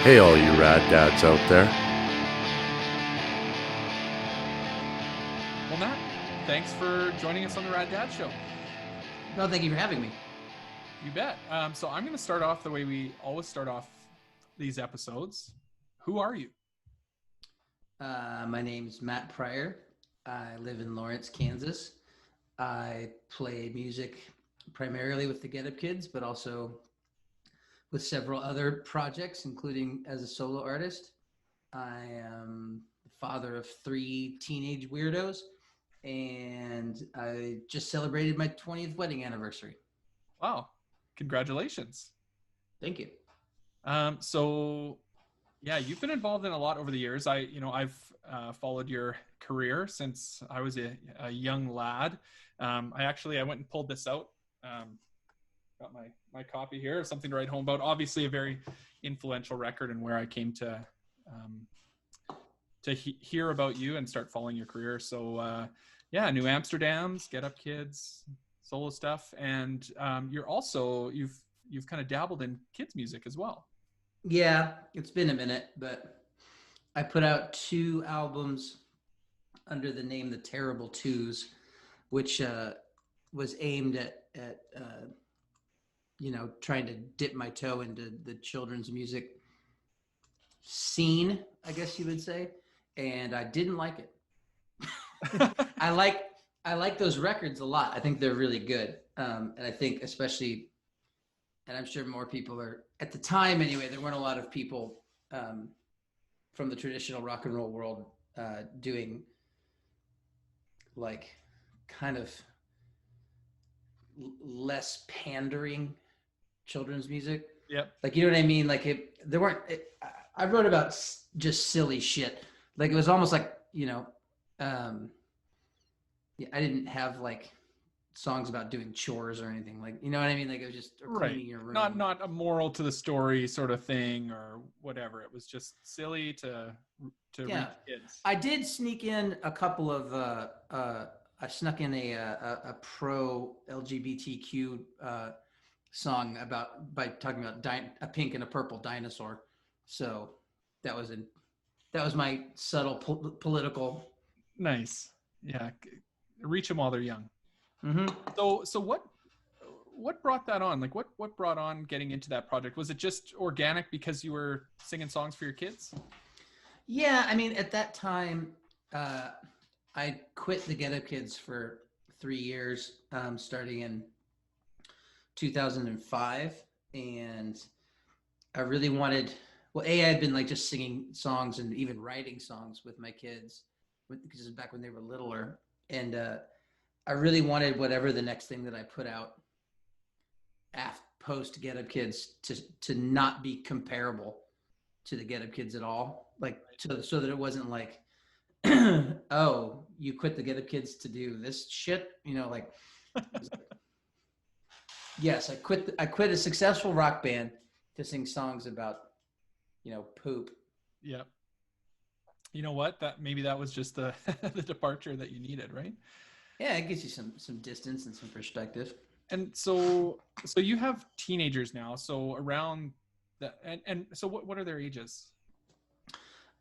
Hey, all you rad dads out there. Well, Matt, thanks for joining us on the Rad Dad Show. No, thank you for having me. You bet. So I'm going to start off the way we always start off these episodes. Who are you? My name's Matt Pryor. I live in Lawrence, Kansas. I play music primarily with the Get Up Kids, but also with several other projects, including as a solo artist. I am the father of 3 teenage weirdos, and I just celebrated my 20th wedding anniversary. Wow. Congratulations. Thank you. So yeah, you've been involved in a lot over the years. I've followed your career since I was a young lad. I went and pulled this out. Got my copy here of Something to Write Home About. Obviously a very influential record, and where I came to hear about you and start following your career. So New Amsterdams, Get Up Kids, solo stuff, and you've kind of dabbled in kids music as well. Yeah, it's been a minute, but I put out 2 albums under the name The Terrible Twos, which was aimed at trying to dip my toe into the children's music scene, I guess you would say, and I didn't like it. I like those records a lot. I think they're really good, and I think especially, and I'm sure more people are, at the time anyway, there weren't a lot of people from the traditional rock and roll world doing like kind of less pandering children's music. Yep. Like, you know what I mean? Like I wrote about just silly shit. Like, it was almost like, I didn't have like songs about doing chores or anything, like, you know what I mean? Like, it was just cleaning your room. Not a moral to the story sort of thing or whatever. It was just silly to reach kids. I did sneak in a couple of I snuck in a pro LGBTQ song by talking about a pink and a purple dinosaur. So that was my subtle political. Nice. Yeah. Reach them while they're young. Mm-hmm. So what brought that on? Like, what brought on getting into that project? Was it just organic because you were singing songs for your kids? Yeah, I mean, at that time, I quit the Get Up Kids for 3 years, starting in 2005, and I really wanted. Well, I had been like just singing songs and even writing songs with my kids, because it was back when they were littler, and I really wanted whatever the next thing that I put out post Get Up Kids to not be comparable to the Get Up Kids at all, like so that it wasn't like, oh, you quit the Get Up Kids to do this shit, like. Yes, I quit a successful rock band to sing songs about, poop. Yeah. You know what? Maybe that was just the the departure that you needed, right? Yeah, it gives you some distance and some perspective. And so you have teenagers now. So around that, and so what are their ages?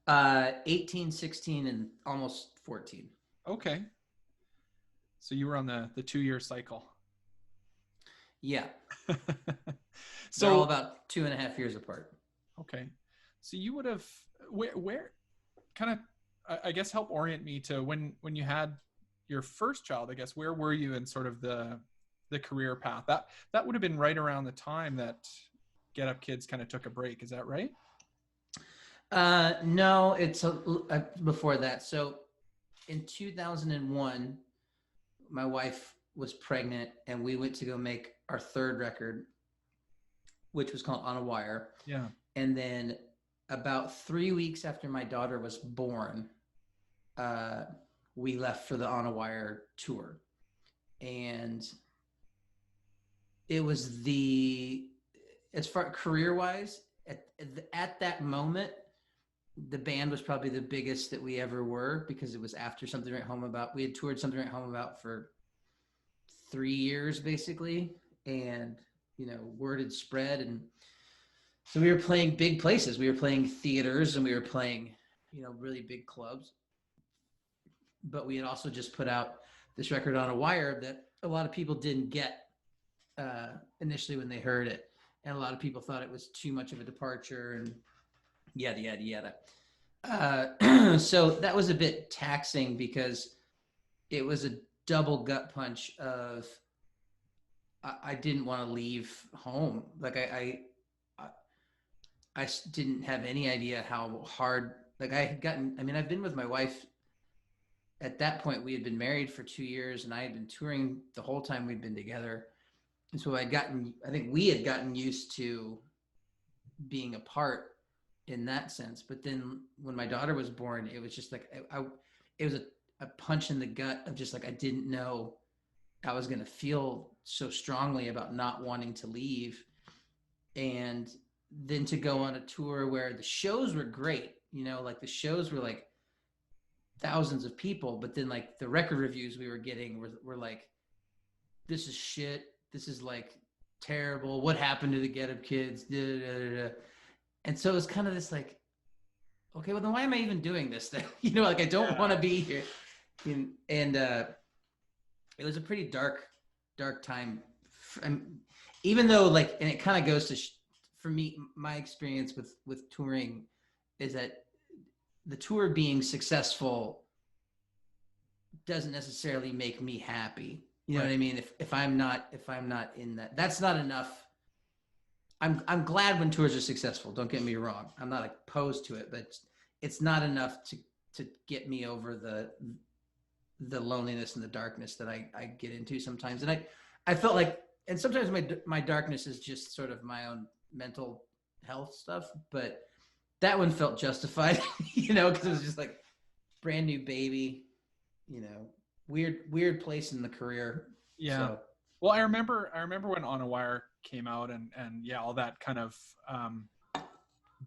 18, 16, and almost 14. Okay. So you were on the 2-year cycle. Yeah. So they're all about 2.5 years apart. Okay. So you would have where kind of, I guess, help orient me to when you had your first child. I guess, where were you in sort of the career path? That would have been right around the time that Get Up Kids kind of took a break. Is that right? No, it's before that. So in 2001, my wife was pregnant, and we went to go make our 3rd record, which was called On a Wire. Yeah. And then about 3 weeks after my daughter was born, we left for the On a Wire tour. And it was as far career-wise, at that moment, the band was probably the biggest that we ever were, because it was after Something to Write Home About. We had toured Something to Write Home About for 3 years, basically. And, word had spread, and So we were playing big places. We were playing theaters and we were playing, really big clubs. But we had also just put out this record on a wire that a lot of people didn't get initially when they heard it. And a lot of people thought it was too much of a departure and yada, yada, yada. So that was a bit taxing because it was a double gut punch of I didn't want to leave home. Like I didn't have any idea how hard, like I had gotten, I've been with my wife. At that point, we had been married for 2 years and I had been touring the whole time we'd been together. And so I think we had gotten used to being apart in that sense. But then when my daughter was born, it was just like, it was a punch in the gut of just like, I didn't know I was going to feel so strongly about not wanting to leave. And then to go on a tour where the shows were great, like the shows were like thousands of people, but then like the record reviews we were getting were like, this is shit. This is like terrible. What happened to the Get Up Kids? Da, da, da, da. And so it was kind of this like, okay, well then why am I even doing this then? Like I don't want to be here. And it was a pretty dark time. Even though like, and it kind of goes to, for me, my experience with touring is that the tour being successful doesn't necessarily make me happy. You know what I mean? If I'm not in that, that's not enough. I'm glad when tours are successful. Don't get me wrong. I'm not opposed to it, but it's not enough to get me over the loneliness and the darkness that I get into sometimes. And I felt like, and sometimes my darkness is just sort of my own mental health stuff, but that one felt justified, because it was just like brand new baby, weird place in the career. Yeah. So. Well, I remember when On a Wire came out and yeah, all that kind of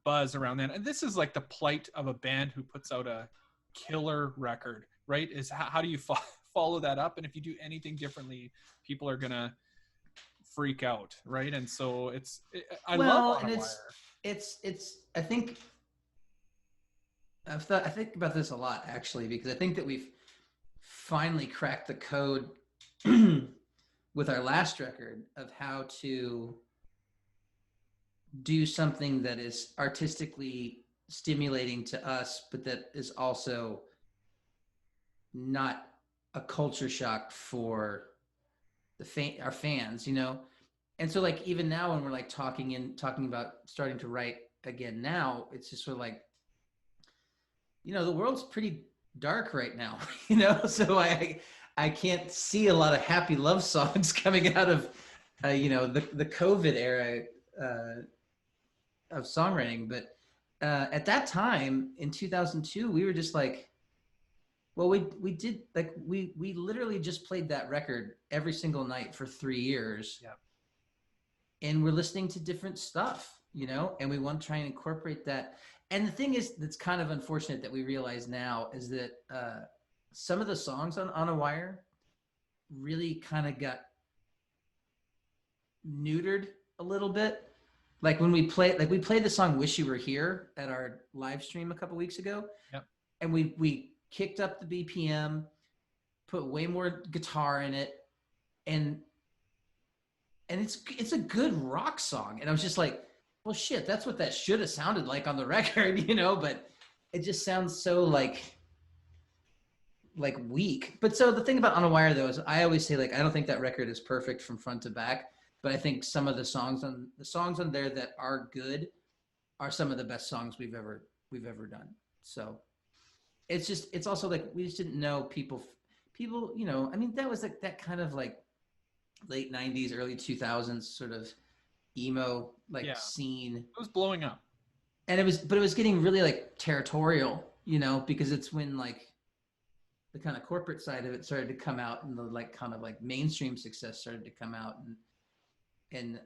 buzz around then. And this is like the plight of a band who puts out a killer record, right? Is how do you follow that up? And if you do anything differently, people are going to freak out, right? And so I love On a Wire. It's I think about this a lot actually, because I think that we've finally cracked the code with our last record of how to do something that is artistically stimulating to us, but that is also not a culture shock for our fans, And so like, even now when we're like talking about starting to write again now, it's just sort of like, the world's pretty dark right now, so I can't see a lot of happy love songs coming out of, the COVID era of songwriting. But at that time in 2002, we were just like, well, we did like, we literally just played that record every single night for 3 years. Yeah. And we're listening to different stuff, and we want to try and incorporate that. And the thing is, that's kind of unfortunate that we realize now is that some of the songs on a Wire really kind of got neutered a little bit. Like when we played the song "Wish You Were Here" at our live stream a couple weeks ago. Yep. And we kicked up the BPM, put way more guitar in it, and it's a good rock song. And I was just like, well, shit, that's what that should have sounded like on the record, but it just sounds so like weak. But so the thing about On a Wire though is I always say, like, I don't think that record is perfect from front to back, but I think some of the songs on there that are good are some of the best songs we've ever done. So it's also like, we just didn't know people, that was like that kind of like late 90s, early 2000s sort of emo scene. It was blowing up. And it was getting really like territorial, because it's when like the kind of corporate side of it started to come out, and the like kind of like mainstream success started to come out, and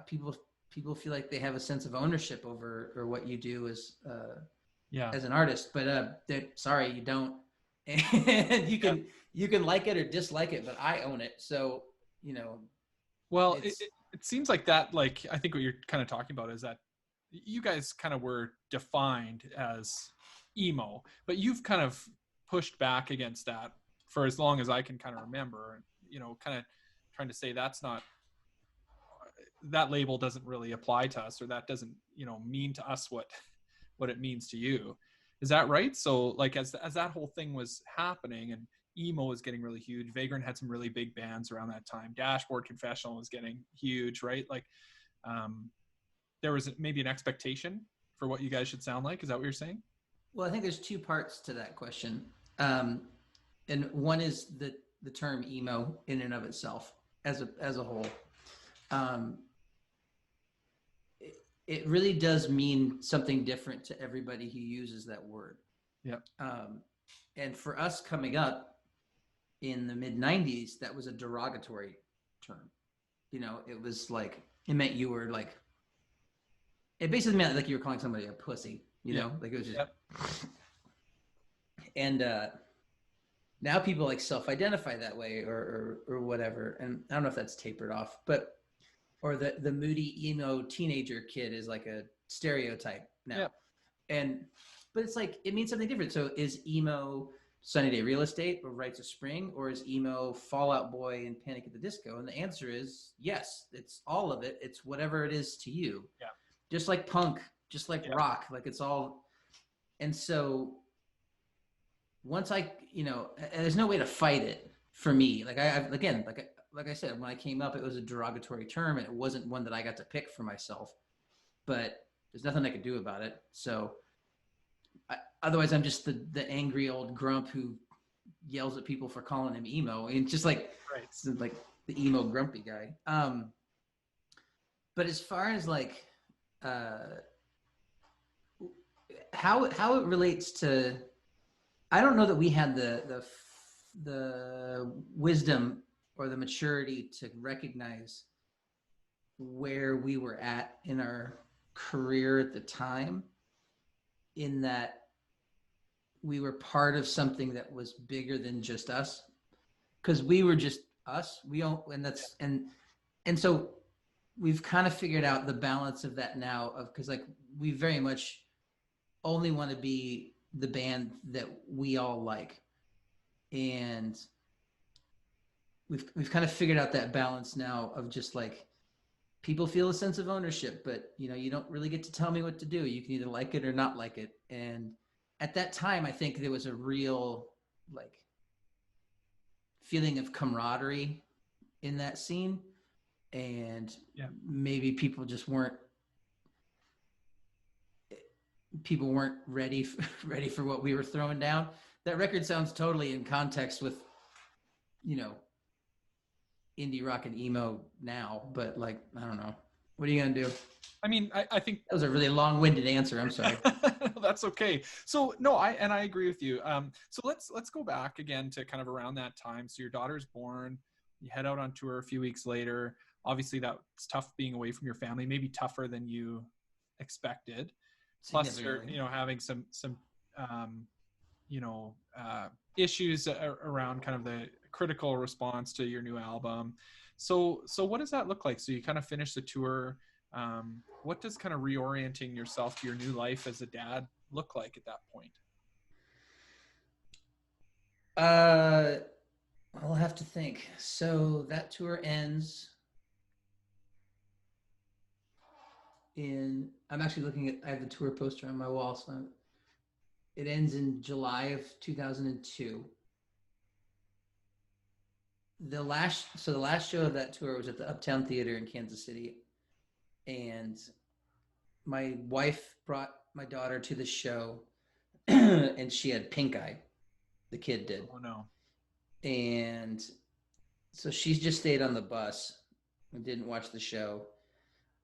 people feel like they have a sense of ownership over what you do as an artist, but sorry, you don't. And you can like it or dislike it, but I own it. So, Well, it seems like that, like, I think what you're kind of talking about is that you guys kind of were defined as emo, but you've kind of pushed back against that for as long as I can kind of remember, you know, kind of trying to say that's not, that label doesn't really apply to us, or that doesn't, you know, mean to us what it means to you. Is that right? So like as that whole thing was happening and emo was getting really huge, Vagrant had some really big bands around that time, Dashboard Confessional was getting huge, right? Like there was maybe an expectation for what you guys should sound like. Is that what you're saying? Well, I think there's two parts to that question. And one is the term emo in and of itself as a whole. It really does mean something different to everybody who uses that word. Yeah. And for us coming up in the mid 90s, that was a derogatory term. You know, it was like, it meant you were like, it basically meant like you were calling somebody a pussy, you know, like it was just, and now people like self-identify that way or whatever. And I don't know if that's tapered off, but, or the moody emo teenager kid is like a stereotype now. But it's like, it means something different. So is emo Sunny Day Real Estate or Rites of Spring, or is emo Fall Out Boy and Panic at the Disco? And the answer is yes, it's all of it. It's whatever it is to you. Yeah. Just like punk, just like rock, like it's all. And so once I, you know, there's no way to fight it for me. Like again, like I said, when I came up, it was a derogatory term and it wasn't one that I got to pick for myself, but there's nothing I could do about it. So otherwise I'm just the angry old grump who yells at people for calling him emo. And just like, like the emo grumpy guy. But as far as like, how it relates to, I don't know that we had the wisdom or the maturity to recognize where we were at in our career at the time, in that we were part of something that was bigger than just us, because we were just us. We don't, and that's, and so we've kind of figured out the balance of that now, of, because like we very much only want to be the band that we all like, and we've kind of figured out that balance now of just like, people feel a sense of ownership, but you know, you don't really get to tell me what to do. You can either like it or not like it. And at that time, I think there was a real like feeling of camaraderie in that scene, and maybe people just weren't ready for what we were throwing down. That record sounds totally in context with, you know, indie rock and emo now, but like, I don't know. What are you gonna do? I mean, I think that was a really long-winded answer. I'm sorry. That's okay. So no, I agree with you. So let's go back again to kind of around that time. So your daughter's born, you head out on tour a few weeks later. Obviously that's tough being away from your family, maybe tougher than you expected. Plus you're, you know, having some you know, issues around kind of the critical response to your new album. So what does that look like? So you kind of finish the tour. What does kind of reorienting yourself to your new life as a dad look like at that point? I'll have to think. So that tour ends in, I'm actually looking at, I have the tour poster on my wall. So it ends in July of 2002. The last show of that tour was at the Uptown Theater in Kansas City. And my wife brought my daughter to the show and she had pink eye. The kid did. Oh no. And so she just stayed on the bus and didn't watch the show.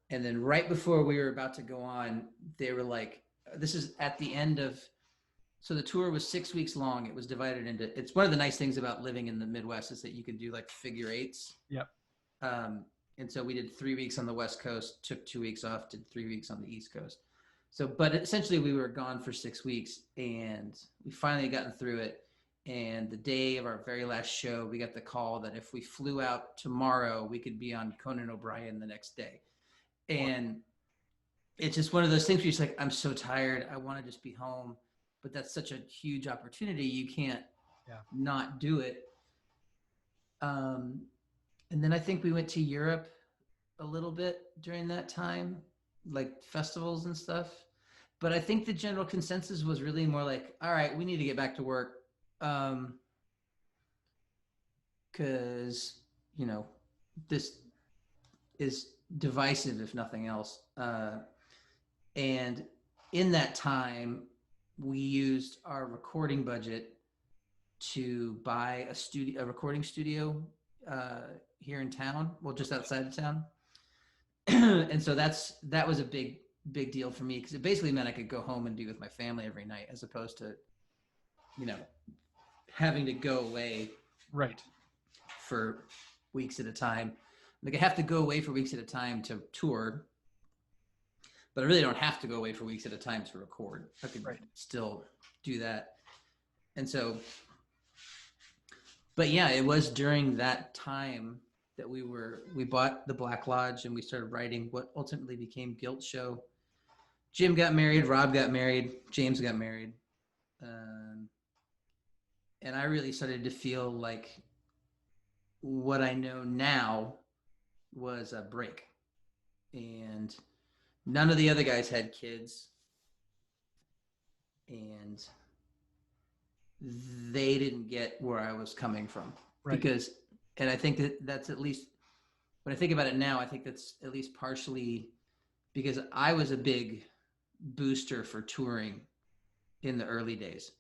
And then right before we were about to go on, they were like, this is at the end of, so the tour was 6 weeks long. It was divided into, it's one of the nice things about living in the Midwest is that you can do like figure eights. Yep. And so we did 3 weeks on the West Coast, took 2 weeks off, did 3 weeks on the East Coast. So, but essentially we were gone for 6 weeks and we finally gotten through it. And the day of our very last show, we got the call that if we flew out tomorrow, we could be on Conan O'Brien the next day. And it's just one of those things where you're just like, I'm so tired. I want to just be home. But that's such a huge opportunity. You can't not do it. And then I think we went to Europe a little bit during that time, like festivals and stuff. But I think the general consensus was really more like, all right, we need to get back to work. Because, you know, this is divisive, if nothing else. And in that time, we used our recording budget to buy a recording studio here in town, well, just outside of town. And so that was a big deal for me, because it basically meant I could go home and be with my family every night, as opposed to, you know, having to go away for weeks at a time. Like, I have to go away for weeks at a time to tour, but I really don't have to go away for weeks at a time to record. I could still do that. And so, but yeah, it was during that time that we bought the Black Lodge, and we started writing what ultimately became Guilt Show. Jim got married, Rob got married, James got married. And I really started to feel like what I know now was a break. And none of the other guys had kids. And they didn't get where I was coming from. Because, and I think that's at least, when I think about it now, I think that's at least partially because I was a big booster for touring in the early days.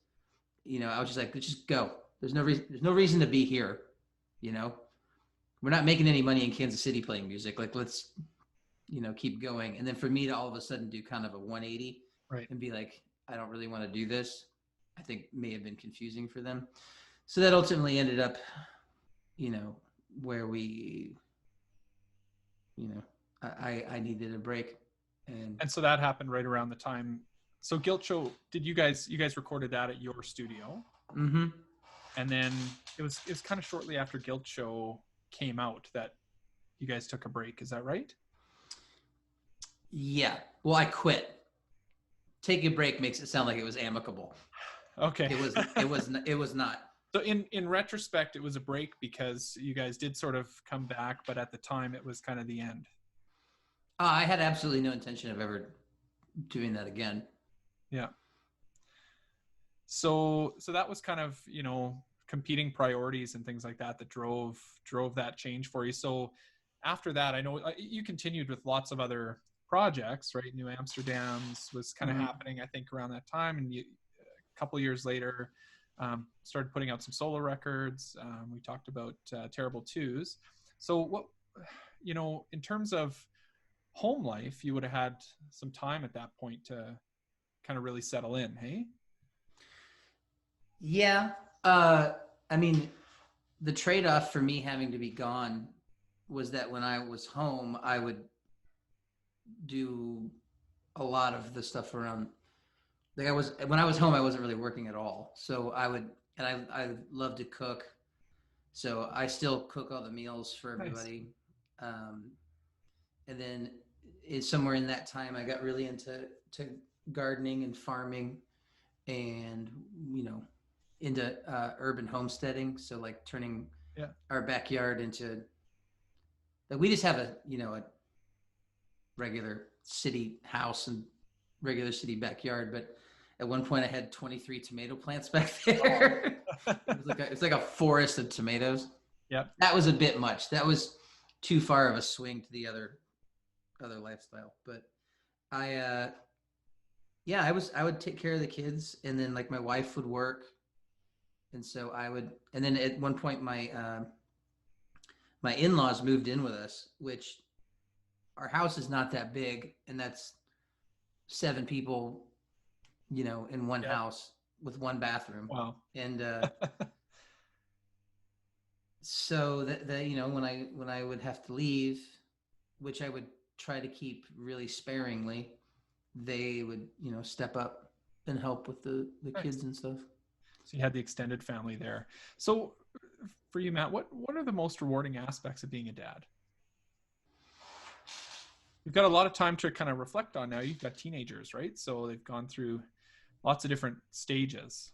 You know, I was just like, let's just go. There's no reason to be here. You know, we're not making any money in Kansas City playing music. Like, let's, you know, keep going. And then for me to all of a sudden do kind of a 180 and be like, I don't really want to do this, I think may have been confusing for them. So that ultimately ended up, you know, where we, you know, I needed a break. And so that happened right around the time. So Guilt Show, you guys recorded that at your studio? Mm-hmm. And then it was kind of shortly after Guilt Show came out that you guys took a break. Is that right? Yeah. Well, I quit. Take a break makes it sound like it was amicable. Okay. It was not. So in retrospect, it was a break because you guys did sort of come back, but at the time it was kind of the end. I had absolutely no intention of ever doing that again. Yeah. So that was kind of, you know, competing priorities and things like that drove that change for you. So after that, I know you continued with lots of other projects, right? New Amsterdams was kind of happening, I think, around that time. And a couple of years later, started putting out some solo records. We talked about Terrible Twos. So what, you know, in terms of home life, you would have had some time at that point to kind of really settle in, hey? Yeah. I mean, the trade-off for me having to be gone was that when I was home, I would do a lot of the stuff around, like when I was home, I wasn't really working at all. So I love to cook. So I still cook all the meals for everybody. Nice. And then somewhere in that time, I got really into gardening and farming, and, you know, into urban homesteading. So like turning our backyard into, like, we just have a regular city house and regular city backyard, but at one point I had 23 tomato plants back there. It's like a forest of tomatoes. Yeah. That was a bit much. That was too far of a swing to the other lifestyle. But I would take care of the kids, and then like my wife would work. And so and then at one point my in-laws moved in with us, which our house is not that big, and that's 7 people, you know, in one house with one bathroom. Wow. And so that you know, when I would have to leave, which I would try to keep really sparingly, they would, you know, step up and help with the kids and stuff. So you had the extended family there. So for you, Matt, what are the most rewarding aspects of being a dad? You've got a lot of time to kind of reflect on now. You've got teenagers, right? So they've gone through lots of different stages.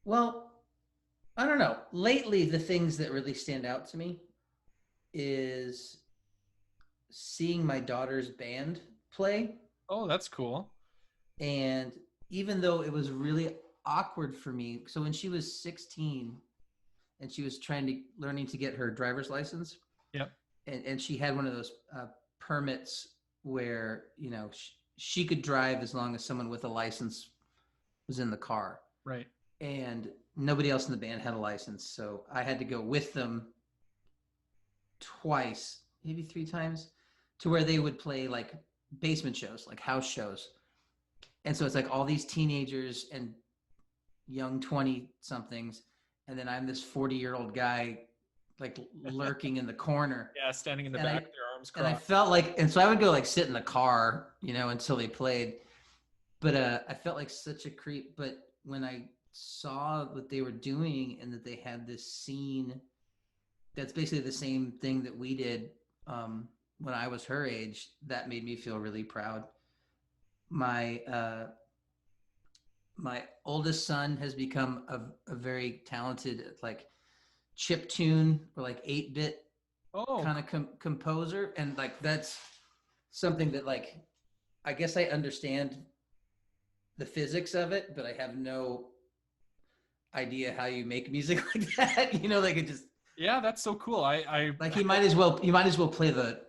Well, I don't know. Lately, the things that really stand out to me is seeing my daughter's band play. Oh, that's cool. And even though it was really awkward for me, so when she was 16 and she was learning to get her driver's license, Yep. and she had one of those permits where, you know, she could drive as long as someone with a license was in the car. Right. And nobody else in the band had a license. So I had to go with them twice, maybe 3 times, to where they would play like basement shows, like house shows. And so it's like all these teenagers and young 20 somethings. And then I'm this 40-year-old guy, like lurking in the corner. Yeah. Standing in the back with their arms And I crossed. felt like, and so I would go like sit in the car, you know, until they played. But I felt like such a creep. But when I saw what they were doing and that they had this scene that's basically the same thing that we did when I was her age, that made me feel really proud. My oldest son has become a very talented like chip tune or like 8-bit kind of composer, and like that's something that like I guess I understand the physics of it, but I have no idea how you make music like that. You know, like it just That's so cool. I like you might as well play the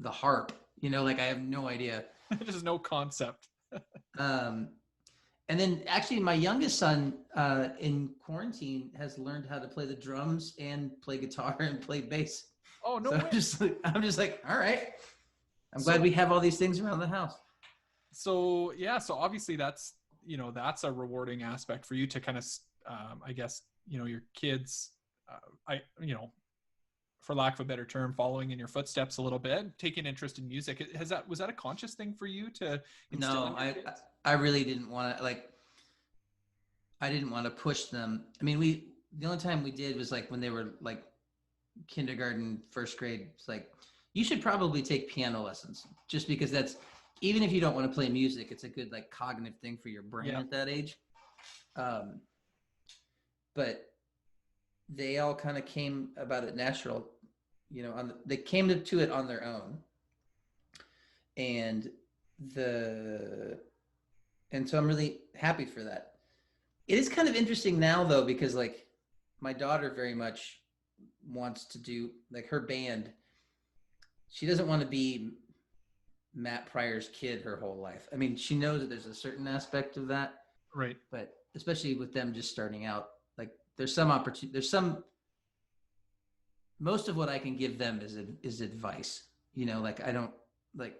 harp. You know, like I have no idea. There's no concept. And then actually my youngest son in quarantine has learned how to play the drums and play guitar and play bass. Oh no! So I'm just like, all right. I'm glad we have all these things around the house. So so obviously that's a rewarding aspect for you to kind of I guess your kids for lack of a better term, following in your footsteps a little bit, taking interest in music. Was that a conscious thing for you to instill? No, I really didn't want to I didn't want to push them. I mean, the only time we did was like when they were like kindergarten, first grade. It's like, you should probably take piano lessons, just because that's, even if you don't want to play music, it's a good like cognitive thing for your brain at that age. But they all kind of came about it natural, they came to it on their own. And so I'm really happy for that. It is kind of interesting now though, because like my daughter very much wants to do like her band. She doesn't want to be Matt Pryor's kid her whole life. I mean, she knows that there's a certain aspect of that. Right. But especially with them just starting out, like there's some opportunity, most of what I can give them is advice, like I don't like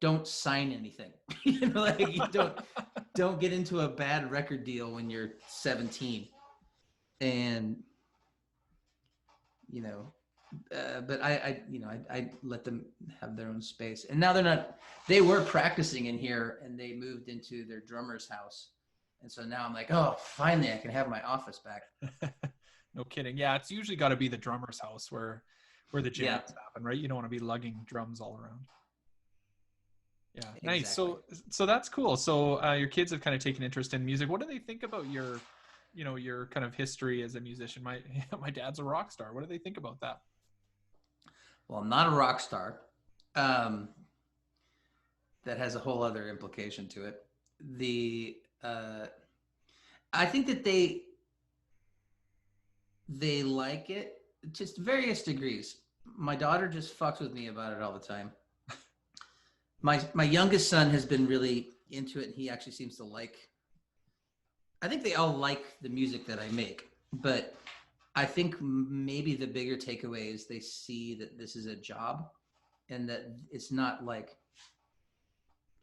don't sign anything, like you don't get into a bad record deal when you're 17, and but I let them have their own space. And now they were practicing in here and they moved into their drummer's house. And so now I'm like, oh, finally I can have my office back. No kidding. Yeah. It's usually got to be the drummer's house where the jams happen, right? You don't want to be lugging drums all around. Yeah. Nice. Exactly. So that's cool. So your kids have kind of taken interest in music. What do they think about your kind of history as a musician? My dad's a rock star. What do they think about that? Well, I'm not a rock star. That has a whole other implication to it. I think that they like it, just various degrees. My daughter just fucks with me about it all the time. My youngest son has been really into it, and he actually seems to like. I think they all like the music that I make, but I think maybe the bigger takeaway is they see that this is a job, and that it's not like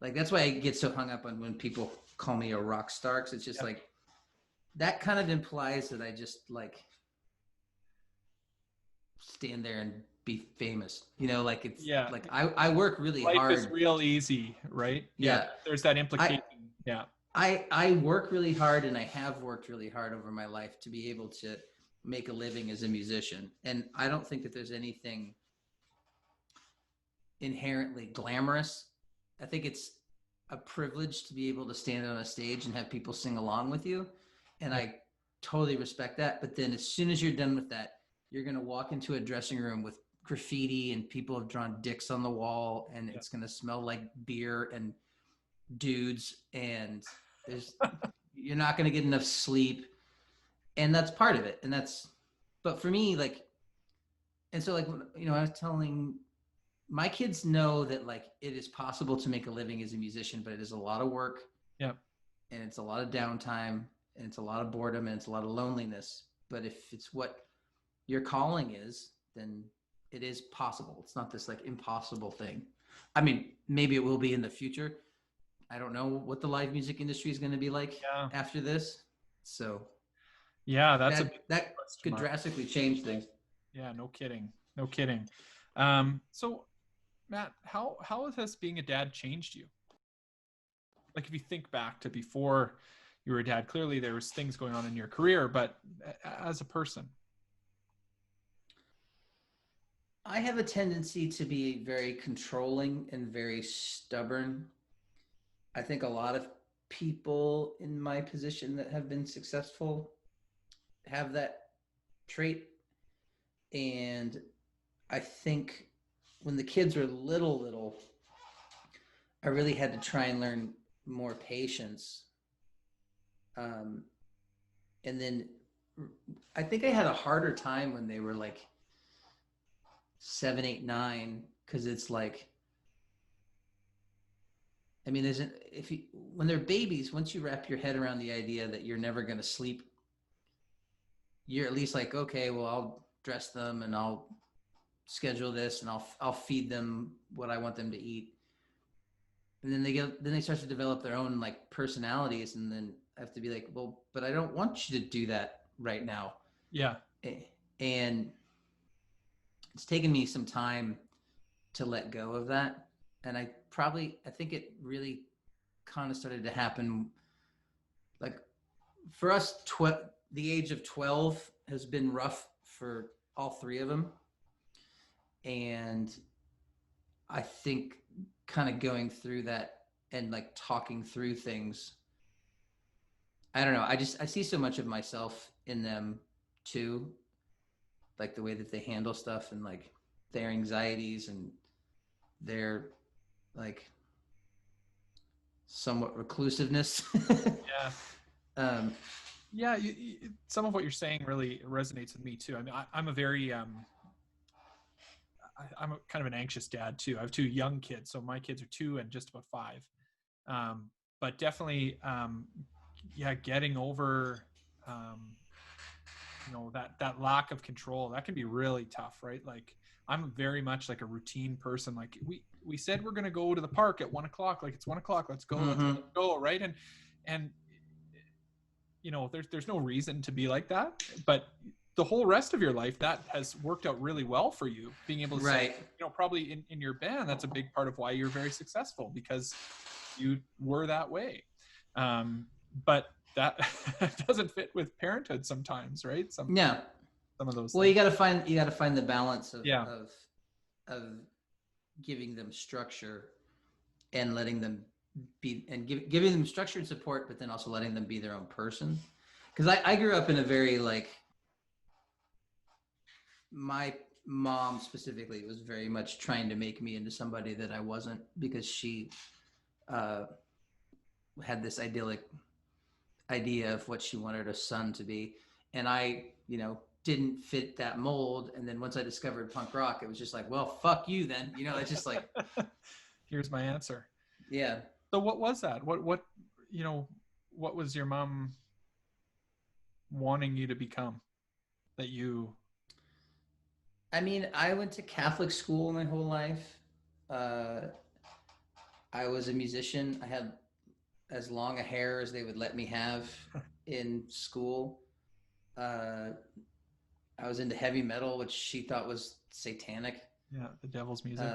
that's why I get so hung up on when people call me a rock star, because it's just like that kind of implies that I just like stand there and be famous, like it's like I work really Life hard. is real easy, right? Yeah. There's that implication. I work really hard, and I have worked really hard over my life to be able to make a living as a musician. And I don't think that there's anything inherently glamorous. I think it's a privilege to be able to stand on a stage and have people sing along with you. And Yeah. I totally respect that. But then as soon as you're done with that, you're going to walk into a dressing room with graffiti and people have drawn dicks on the wall, and it's going to smell like beer and dudes, and you're not going to get enough sleep. And that's part of it. But for me, like, and so like, I was telling my kids know that like it is possible to make a living as a musician, but it is a lot of work. Yeah. And it's a lot of downtime, and it's a lot of boredom, and it's a lot of loneliness. But if it's what your calling is, then it is possible. It's not this like impossible thing. I mean, maybe it will be in the future. I don't know what the live music industry is going to be like after this. So yeah, that could drastically change things. Yeah, no kidding. No kidding. So Matt, how has being a dad changed you? Like if you think back to before you were a dad, clearly there was things going on in your career, but as a person. I have a tendency to be very controlling and very stubborn. I think a lot of people in my position that have been successful have that trait. And I think when the kids were little, I really had to try and learn more patience. And then I think I had a harder time when they were like 7, 8, 9, because it's like, I mean, when they're babies, once you wrap your head around the idea that you're never going to sleep, you're at least like, okay, well, I'll dress them and I'll schedule this and I'll feed them what I want them to eat. And then they start to develop their own like personalities, and then I have to be like, well, but I don't want you to do that right now. Yeah. And it's taken me some time to let go of that. And I think it really kind of started to happen. Like for us, the age of 12 has been rough for all three of them. And I think kind of going through that and like talking through things, I don't know. I see so much of myself in them too. Like the way that they handle stuff and like their anxieties and their like somewhat reclusiveness. Yeah. Yeah. Some of what you're saying really resonates with me too. I mean, I'm a very, I'm kind of an anxious dad too. I have 2 young kids. So my kids are 2 and just about 5. But definitely, getting over, that lack of control, that can be really tough, right? Like I'm very much like a routine person. Like we said, we're going to go to the park at 1 o'clock. Like it's 1 o'clock. Let's go. Mm-hmm. Let's go. Right. And there's no reason to be like that, but the whole rest of your life, that has worked out really well for you, being able to say, probably in your band, that's a big part of why you're very successful, because you were that way. But that doesn't fit with parenthood sometimes, right? Some of those well things. you got to find the balance of giving them structure and letting them be, and giving them structure and support, but then also letting them be their own person. Because I grew up in a very like, my mom specifically was very much trying to make me into somebody that I wasn't, because she had this idyllic idea of what she wanted a son to be. And I, didn't fit that mold. And then once I discovered punk rock, it was just like, well, fuck you then. It's just like, here's my answer. Yeah. So what was that? What was your mom wanting you to become that you? I mean, I went to Catholic school my whole life. I was a musician. I had as long a hair as they would let me have in school. I was into heavy metal, which she thought was satanic. Yeah, the devil's music.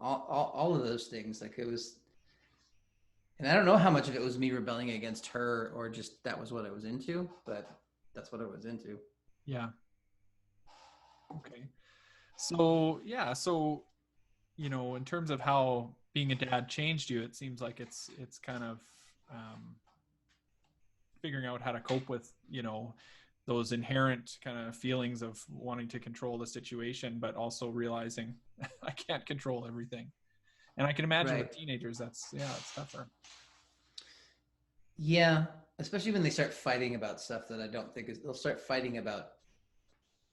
All of those things. Like it was, And I don't know how much of it was me rebelling against her or just that was what I was into, but that's what I was into. Yeah. Okay. So, yeah. So, in terms of how being a dad changed you, it seems like it's kind of figuring out how to cope with, those inherent kind of feelings of wanting to control the situation, but also realizing I can't control everything. And I can imagine Right. with teenagers, it's tougher. Yeah, especially when they start fighting about stuff that I don't think is. They'll start fighting about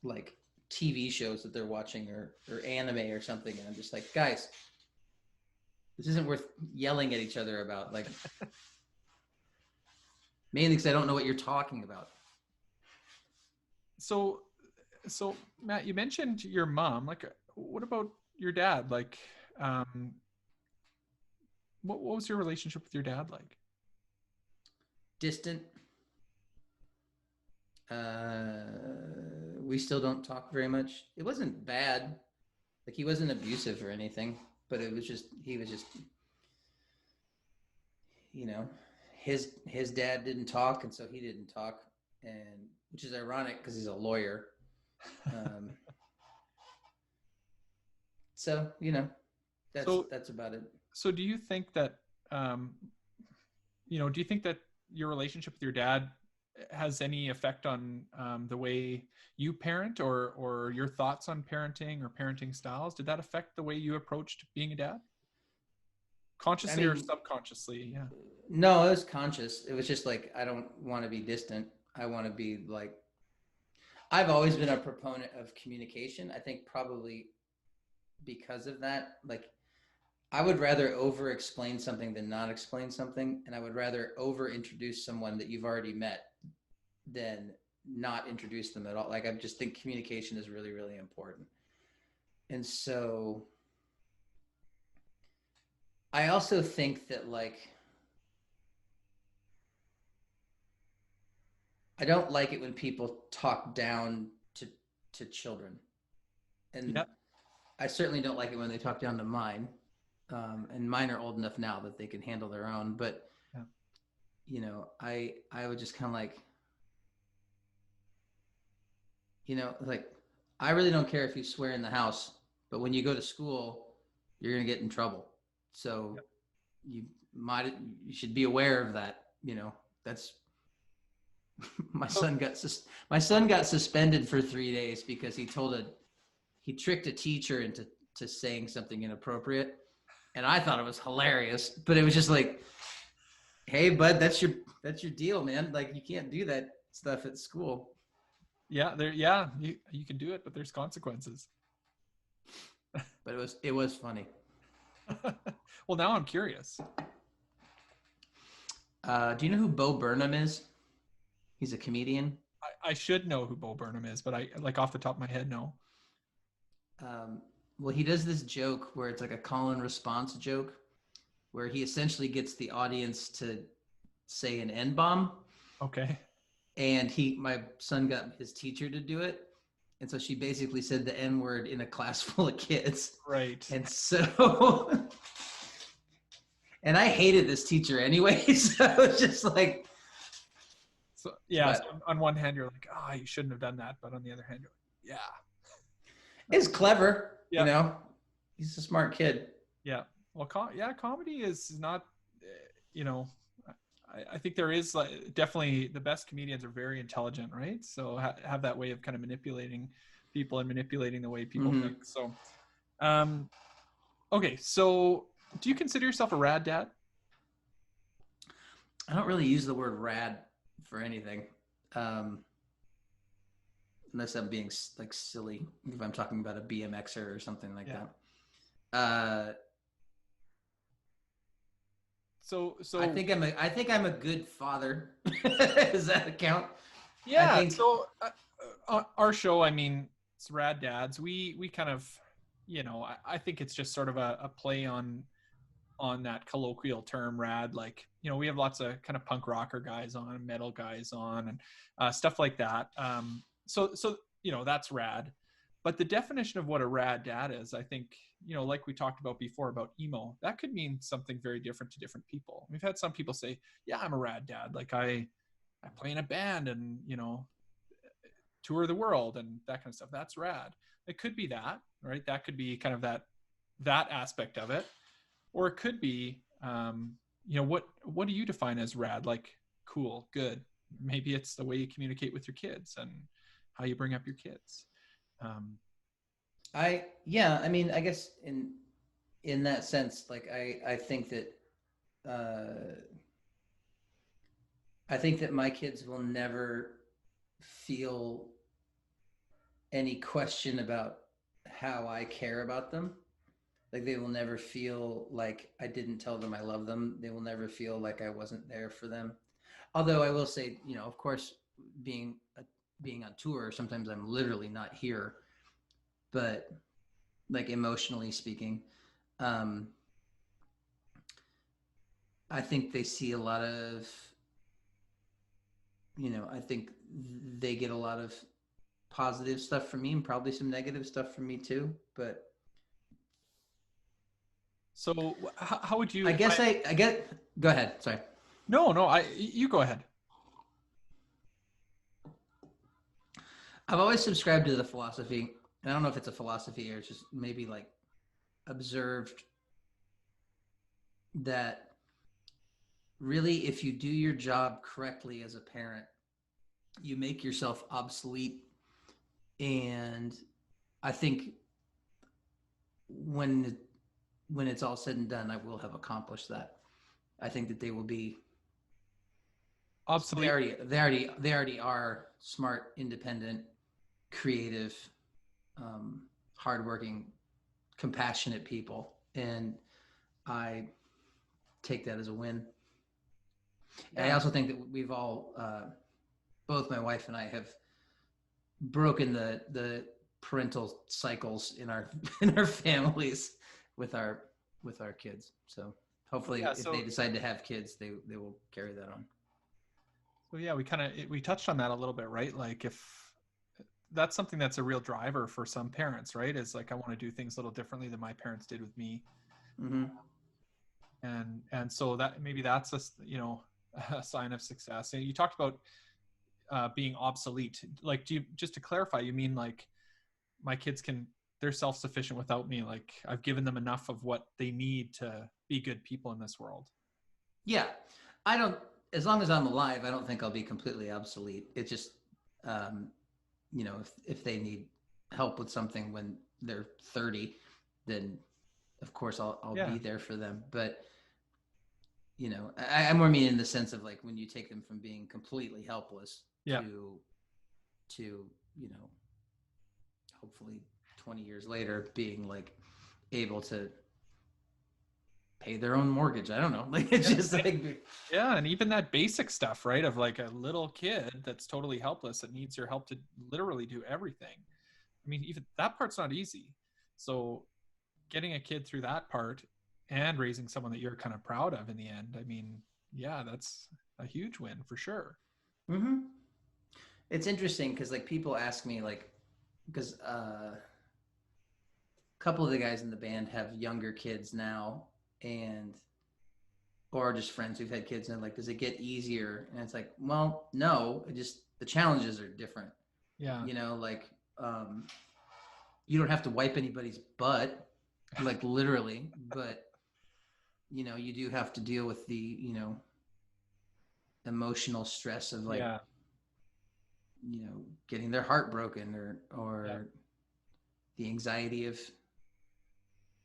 like TV shows that they're watching or anime or something, and I'm just like, guys, this isn't worth yelling at each other about. Like, mainly because I don't know what you're talking about. So Matt, you mentioned your mom. Like, what about your dad? Like, what was your relationship with your dad like? Distant. We still don't talk very much. It wasn't bad. Like, he wasn't abusive or anything, but it was just, he was just, his dad didn't talk, and so he didn't talk, and which is ironic because he's a lawyer. So that's about it. So do you think that your relationship with your dad has any effect on the way you parent, or your thoughts on parenting or parenting styles? Did that affect the way you approached being a dad? Consciously or subconsciously? Yeah. No, it was conscious. It was just like, I don't want to be distant. I want to be like, I've always been a proponent of communication. I think probably because of that, like, I would rather over explain something than not explain something. And I would rather over introduce someone that you've already met than not introduce them at all. Like, I just think communication is really, really important. And so I also think that, like, I don't like it when people talk down to children. And Yep. I certainly don't like it when they talk down to mine. And mine are old enough now that they can handle their own. But, yeah. I would just kind of like, like, I really don't care if you swear in the house, but when you go to school, you're going to get in trouble. So you should be aware of that. That's my son got suspended for 3 days because he tricked a teacher into saying something inappropriate. And I thought it was hilarious, but it was just like, hey, bud, that's your deal, man. Like, you can't do that stuff at school. Yeah, you can do it, but there's consequences. But it was funny. Well, now I'm curious. Do you know who Bo Burnham is? He's a comedian. I should know who Bo Burnham is, but I, like, off the top of my head, no. Well, he does this joke where it's like a call and response joke, where he essentially gets the audience to say an N-bomb. Okay. And my son got his teacher to do it. And so she basically said the N-word in a class full of kids. Right. And so, and I hated this teacher anyway. So I was just like. So, yeah. So on one hand, you're like, you shouldn't have done that. But on the other hand, you're like, yeah. It's clever. Yeah. He's a smart kid. Yeah. Well, comedy is not, I think there is, like, definitely the best comedians are very intelligent, right? So have that way of kind of manipulating people and manipulating the way people think. So, okay. So do you consider yourself a rad dad? I don't really use the word rad for anything. Unless I'm being like silly, if I'm talking about a BMXer or something like that. So I think I'm a good father. Does that count? Yeah. So our show, I mean, it's Rad Dads. We kind of, I think it's just sort of a play on that colloquial term rad. Like, we have lots of kind of punk rocker guys on, metal guys on, and stuff like that. So that's rad. But the definition of what a rad dad is, I think, like we talked about before about emo, that could mean something very different to different people. We've had some people say, yeah, I'm a rad dad. Like I play in a band and, tour the world and that kind of stuff. That's rad. It could be that, right? That could be kind of that aspect of it. Or it could be, what do you define as rad? Like cool, good. Maybe it's the way you communicate with your kids and how you bring up your kids. I mean, I guess in that sense, like I think that my kids will never feel any question about how I care about them. Like they will never feel like I didn't tell them I love them. They will never feel like I wasn't there for them. Although I will say, of course, being on tour, sometimes I'm literally not here, but like emotionally speaking, I think they see a lot of, I think they get a lot of positive stuff from me and probably some negative stuff from me too. But so how would you? I guess I get. Go ahead. Sorry. No. You go ahead. I've always subscribed to the philosophy. I don't know if it's a philosophy or it's just maybe like observed that really, if you do your job correctly as a parent, you make yourself obsolete. And I think when it's all said and done, I will have accomplished that. I think that they will be obsolete. They already are smart, independent, creative, hardworking, compassionate people, and I take that as a win. Yeah. I also think that we've all, both my wife and I, have broken the parental cycles in our families with our kids. So hopefully, if they decide to have kids, they will carry that on. So yeah, we touched on that a little bit, right? Like if that's something that's a real driver for some parents, right? Is like, I want to do things a little differently than my parents did with me. Mm-hmm. And so that maybe that's a sign of success. And you talked about being obsolete. Like, just to clarify, you mean like my kids they're self-sufficient without me? Like I've given them enough of what they need to be good people in this world? Yeah. As long as I'm alive, I don't think I'll be completely obsolete. It's just, if they need help with something when they're 30, then of course I'll be there for them. But, I more mean in the sense of like when you take them from being completely helpless to, hopefully 20 years later being like able to pay their own mortgage. I don't know. Like it's just like, yeah. And even that basic stuff, right? Of like a little kid that's totally helpless that needs your help to literally do everything. I mean, even that part's not easy. So getting a kid through that part and raising someone that you're kind of proud of in the end, I mean, yeah, that's a huge win for sure. Mm-hmm. It's interesting because like people ask me like, because a couple of the guys in the band have younger kids now, or just friends who've had kids, and like, does it get easier? And it's like, well, no, the challenges are different. Yeah. Like you don't have to wipe anybody's butt, like literally, but you do have to deal with the emotional stress of like getting their heart broken or the anxiety of,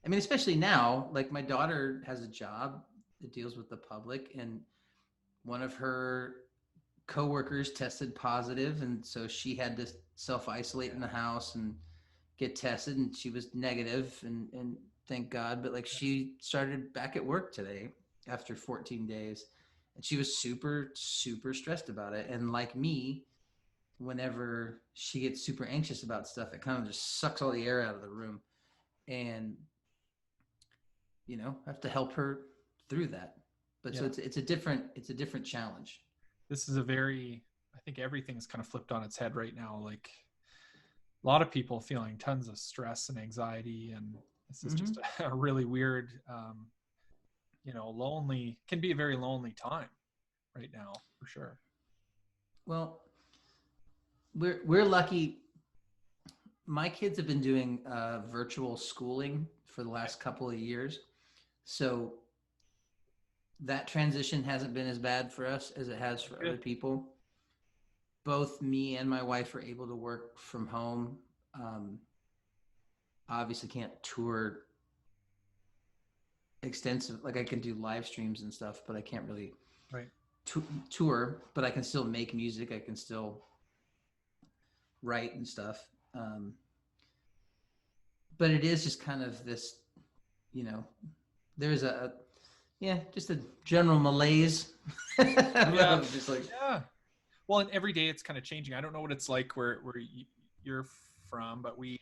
I mean, especially now, like my daughter has a job that deals with the public, and one of her coworkers tested positive, and so she had to self-isolate in the house and get tested, and she was negative, and thank God. But like she started back at work today after 14 days, and she was super, super stressed about it. And like me, whenever she gets super anxious about stuff, it kind of just sucks all the air out of the room. And I have to help her through that. But so it's a different challenge. This is I think everything's kind of flipped on its head right now. Like a lot of people feeling tons of stress and anxiety, and this is just a really weird, lonely, can be a very lonely time right now for sure. Well, we're lucky. My kids have been doing virtual schooling for the last couple of years, so that transition hasn't been as bad for us as it has for other people. Both me and my wife are able to work from home. Obviously can't tour extensive, like I can do live streams and stuff, but I can't really tour, but I can still make music. I can still write and stuff. But it is just kind of this, there's just a general malaise. Just like, well, and every day it's kind of changing. I don't know what it's like where you're from, but we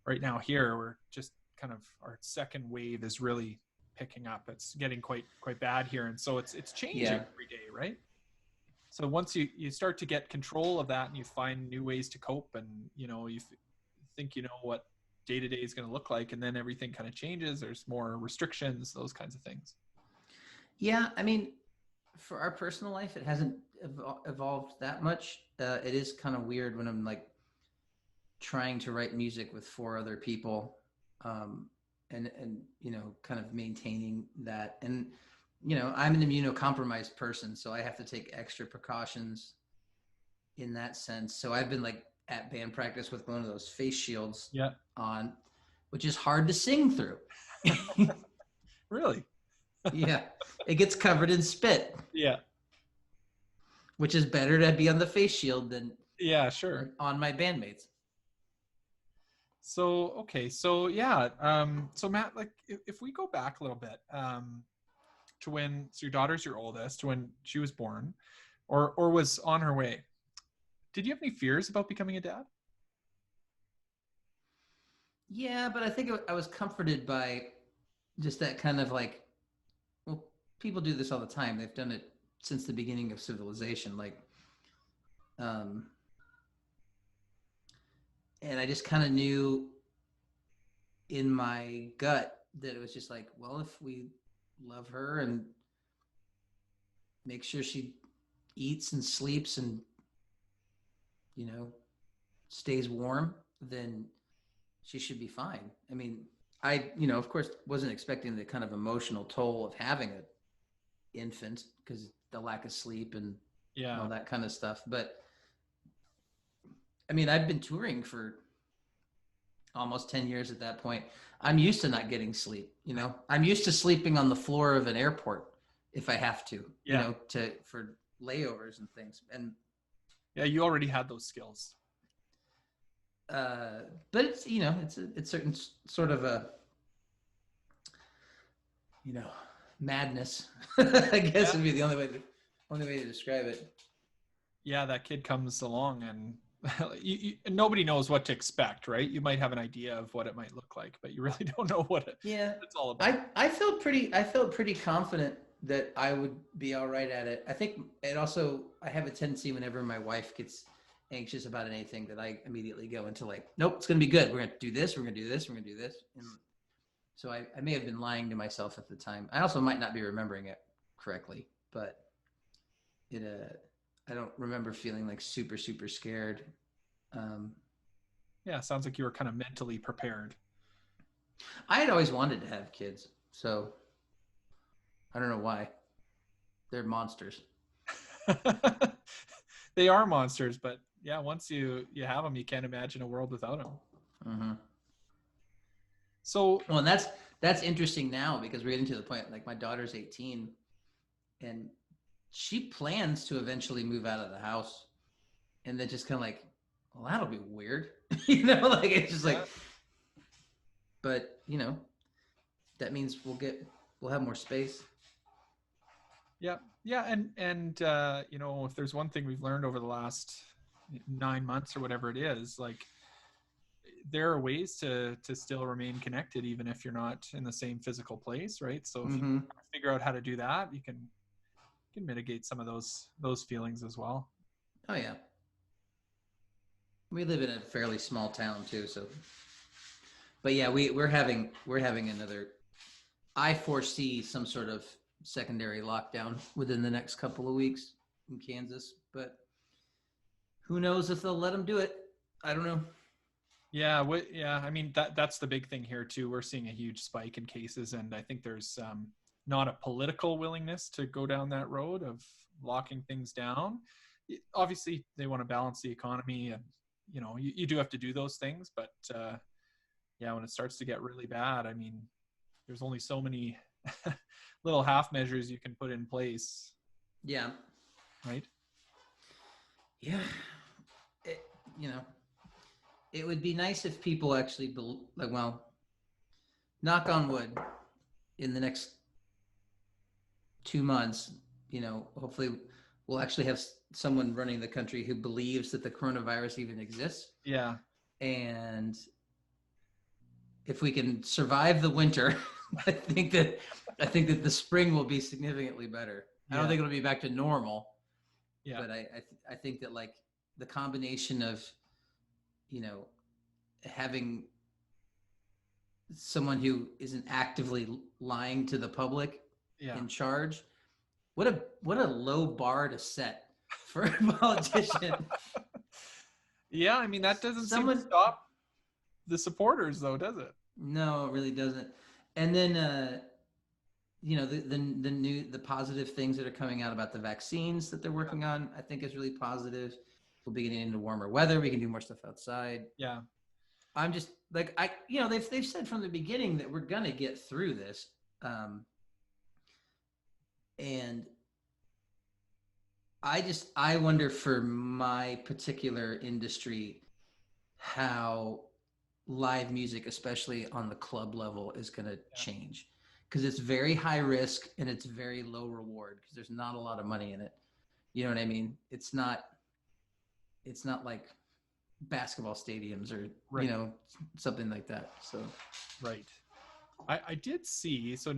right now here, we're just kind of, our second wave is really picking up. It's getting quite bad here. And so it's changing every day, right? So once you start to get control of that and you find new ways to cope, and, you think what day-to-day is going to look like, and then everything kind of changes. There's more restrictions, those kinds of things. Yeah. I mean, for our personal life, it hasn't evolved that much. It is kind of weird when I'm like trying to write music with 4 other people, and kind of maintaining that. And, I'm an immunocompromised person, so I have to take extra precautions in that sense. So I've been like at band practice with one of those face shields on, which is hard to sing through. Really? Yeah. It gets covered in spit. Yeah. Which is better to be on the face shield than on my bandmates. So, okay. So so Matt, like if we go back a little bit, to when, so your daughter's your oldest, to when she was born or was on her way, did you have any fears about becoming a dad? Yeah, but I think I was comforted by just that kind of like, well, people do this all the time. They've done it since the beginning of civilization. Like, and I just kind of knew in my gut that it was just like, well, if we love her and make sure she eats and sleeps and, stays warm, then she should be fine. I mean, I, of course, wasn't expecting the kind of emotional toll of having an infant because the lack of sleep and all that kind of stuff. But I mean, I've been touring for almost 10 years at that point. I'm used to not getting sleep. I'm used to sleeping on the floor of an airport if I have to, for layovers and things. And you already had those skills. But it's, it's certain sort of a, madness, I guess would be the only way to describe it. Yeah. That kid comes along and nobody knows what to expect, right? You might have an idea of what it might look like, but you really don't know what it's all about. I felt pretty confident that I would be all right at it. I think it also, I have a tendency whenever my wife gets anxious about anything that I immediately go into like, nope, it's going to be good. We're going to do this. We're going to do this. We're going to do this. And so I may have been lying to myself at the time. I also might not be remembering it correctly, but I don't remember feeling like super, super scared. Sounds like you were kind of mentally prepared. I had always wanted to have kids, so I don't know why. They're monsters. They are monsters, but once you have them, you can't imagine a world without them. Mm-hmm. So, well, and that's interesting now because we're getting to the point, like my daughter's 18 and she plans to eventually move out of the house, and then just kind of like, well, that'll be weird. Like it's just like, but that means we'll have more space. Yeah. And if there's one thing we've learned over the last 9 months or whatever it is, like there are ways to still remain connected, even if you're not in the same physical place. Right. So if you figure out how to do that, you can mitigate some of those feelings as well. Oh yeah. We live in a fairly small town too, so. But yeah, we're having another. I foresee some sort of secondary lockdown within the next couple of weeks in Kansas, but who knows if they'll let them do it? I don't know. Yeah, I mean that's the big thing here too. We're seeing a huge spike in cases, and I think there's not a political willingness to go down that road of locking things down. Obviously, they want to balance the economy, and you do have to do those things. But yeah, when it starts to get really bad, I mean, there's only so many little half measures you can put in place. Yeah. Right. Yeah. It would be nice if people actually, knock on wood, in the next 2 months, hopefully we'll actually have someone running the country who believes that the coronavirus even exists. Yeah. And if we can survive the winter, I think that the spring will be significantly better. Yeah. I don't think it'll be back to normal. Yeah. But I think that like the combination of, having someone who isn't actively lying to the public in charge, what a low bar to set for a politician. Yeah, I mean that doesn't seem to stop the supporters though, does it? No, it really doesn't. And then the positive things that are coming out about the vaccines that they're working on, I think is really positive. We'll be getting into warmer weather. We can do more stuff outside. Yeah. I'm just like, they've said from the beginning that we're going to get through this. And I wonder for my particular industry, how live music, especially on the club level, is going to change. Because it's very high risk and it's very low reward because there's not a lot of money in it. You know what I mean? It's not like basketball stadiums or something like that. So right. I did see, so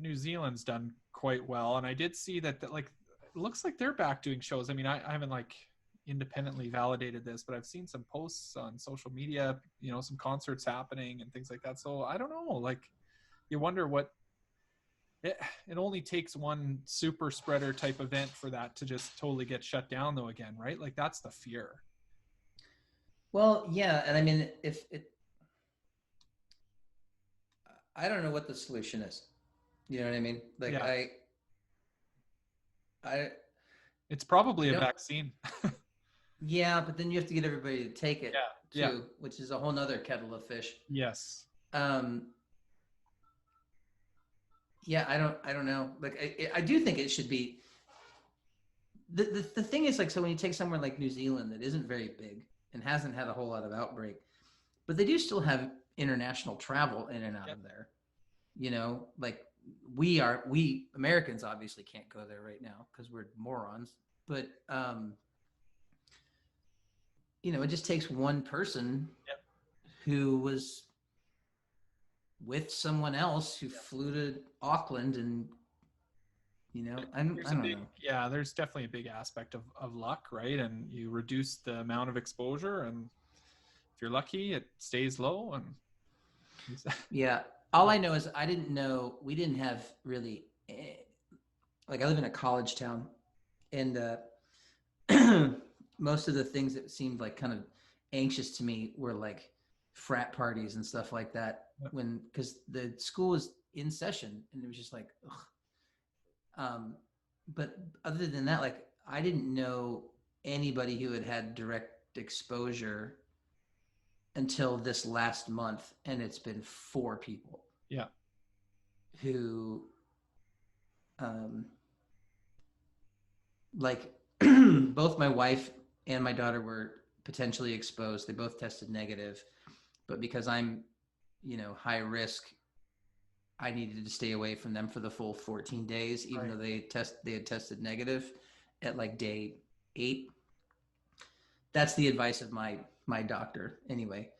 New Zealand's done quite well, and I did see that like it looks like they're back doing shows. I mean, I haven't like independently validated this, but I've seen some posts on social media, some concerts happening and things like that. So I don't know, like you wonder what it only takes one super spreader type event for that to just totally get shut down though again, right? Like that's the fear. Well, yeah. And I mean, I don't know what the solution is. You know what I mean? Like it's probably a vaccine. Yeah, but then you have to get everybody to take it too, which is a whole nother kettle of fish. Yes. Yeah, I don't know. Like I do think it should be. The thing is, like, so when you take somewhere like New Zealand that isn't very big and hasn't had a whole lot of outbreak, but they do still have international travel in and out of there. Like we Americans obviously can't go there right now because we're morons. But it just takes one person who was with someone else who flew to Auckland and I don't know. Yeah, there's definitely a big aspect of luck, right? And you reduce the amount of exposure, and if you're lucky, it stays low. And yeah, all I know is I didn't know, we didn't have really like I live in a college town, and most of the things that seemed like kind of anxious to me were like frat parties and stuff like that, because the school was in session and it was just like ugh. But other than that, like I didn't know anybody who had direct exposure until this last month, and it's been 4 people who like both my wife and my daughter were potentially exposed. They both tested negative, but because I'm high risk, I needed to stay away from them for the full 14 days, even though they had tested negative at like day 8. That's the advice of my doctor anyway.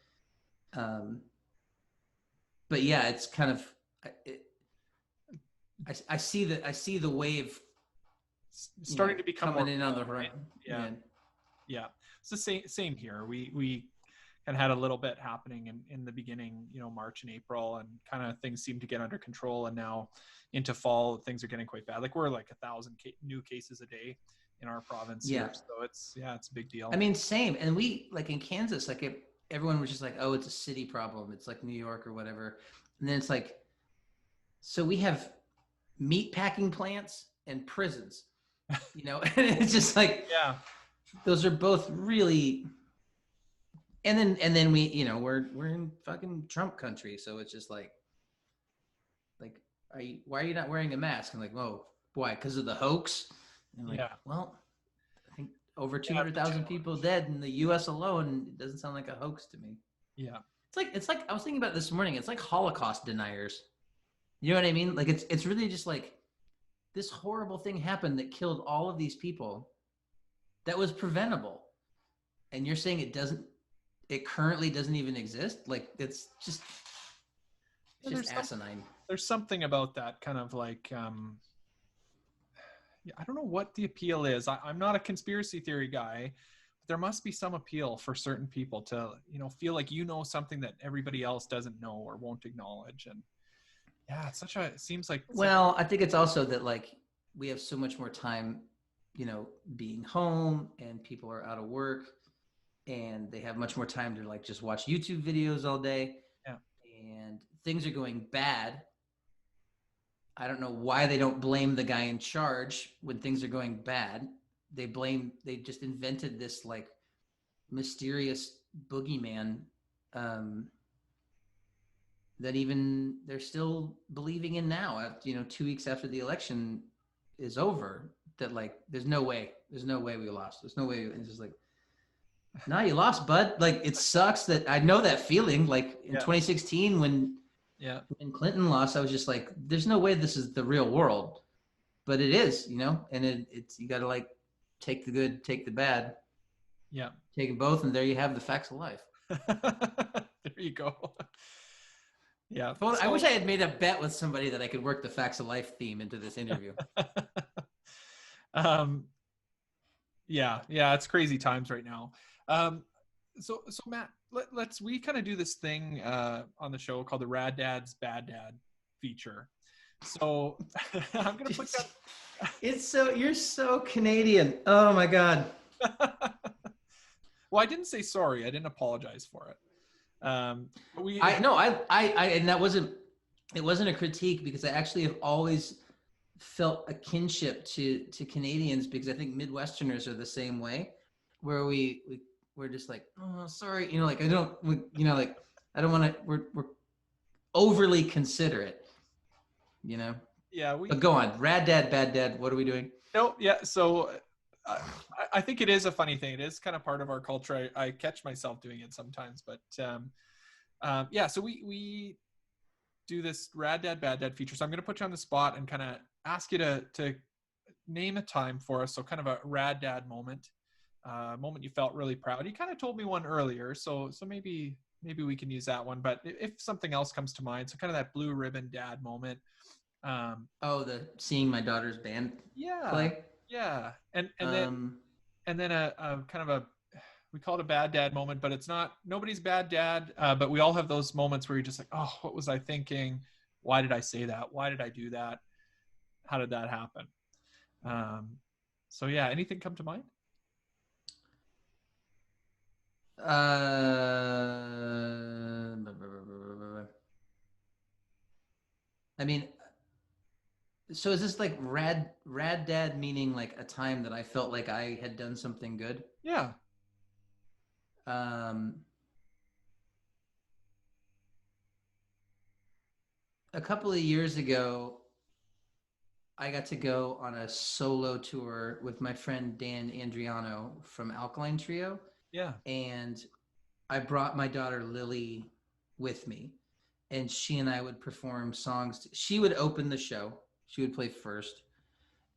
But yeah, it's kind of, I see the wave starting to become coming in on the horizon. Yeah. Yeah, it's the same here. We kind of had a little bit happening in the beginning, March and April, and kind of things seemed to get under control. And now into fall, things are getting quite bad. Like we're like 1,000 new cases a day in our province here. So it's a big deal. I mean, same. And we, like in Kansas, like everyone was just like, oh, it's a city problem. It's like New York or whatever. And then it's like, so we have meat packing plants and prisons, and it's just like, yeah, those are both really, and then we, we're in fucking Trump country. So it's just like, why are you not wearing a mask? I'm like, whoa, why? Because of the hoax? And I'm like, well, I think over 200,000 people dead in the U.S. alone. It doesn't sound like a hoax to me. Yeah. It's like I was thinking about this morning. It's like Holocaust deniers. You know what I mean? Like it's really just like this horrible thing happened that killed all of these people that was preventable. And you're saying it currently doesn't even exist? Like it's just asinine. There's something about that kind of like, I don't know what the appeal is. I'm not a conspiracy theory guy, but there must be some appeal for certain people to, feel like something that everybody else doesn't know or won't acknowledge. And yeah, it seems like. Well, I think it's also that like we have so much more time, being home, and people are out of work and they have much more time to like just watch YouTube videos all day. Yeah. And things are going bad. I don't know why they don't blame the guy in charge when things are going bad. They just invented this like mysterious boogeyman that even they're still believing in now, 2 weeks after the election is over, that like, there's no way we lost. There's no way. It's just like, no, you lost, bud. Like, it sucks that I know that feeling. Like in 2016 when Clinton lost, I was just like, there's no way this is the real world, but it is, and it's, you got to like take the good, take the bad. Yeah. Take them both. And there you have the facts of life. There you go. Yeah. Well, I wish I had made a bet with somebody that I could work the facts of life theme into this interview. Yeah, it's crazy times right now. So Matt, we kind of do this thing on the show called the Rad Dad's Bad Dad feature. So I'm gonna put that. You're so Canadian. Oh my God. Well, I didn't say sorry. I didn't apologize for it. And that wasn't a critique, because I actually have always felt a kinship to Canadians, because I think Midwesterners are the same way, where we're just like, oh, sorry, like I don't want to, we're overly considerate, Yeah. But go on, Rad Dad, Bad Dad. What are we doing? No, yeah. So I think it is a funny thing. It is kind of part of our culture. I catch myself doing it sometimes, but so we do this Rad Dad, Bad Dad feature. So I'm going to put you on the spot and kind of ask you to name a time for us. So kind of a Rad Dad moment, moment you felt really proud. You kind of told me one earlier, so maybe we can use that one. But if something else comes to mind, so kind of that blue ribbon dad moment. The seeing my daughter's band play. Yeah, and then a kind of we call it a bad dad moment, but it's not, nobody's bad dad, but we all have those moments where you're just like, oh, what was I thinking? Why did I say that? Why did I do that? How did that happen? So yeah, anything come to mind? I mean, so is this like rad dad, meaning like a time that I felt like I had done something good? Yeah. A couple of years ago, I got to go on a solo tour with my friend Dan Andriano from Alkaline Trio. Yeah. And I brought my daughter Lily with me, and she and I would perform songs. She would open the show. She would play first.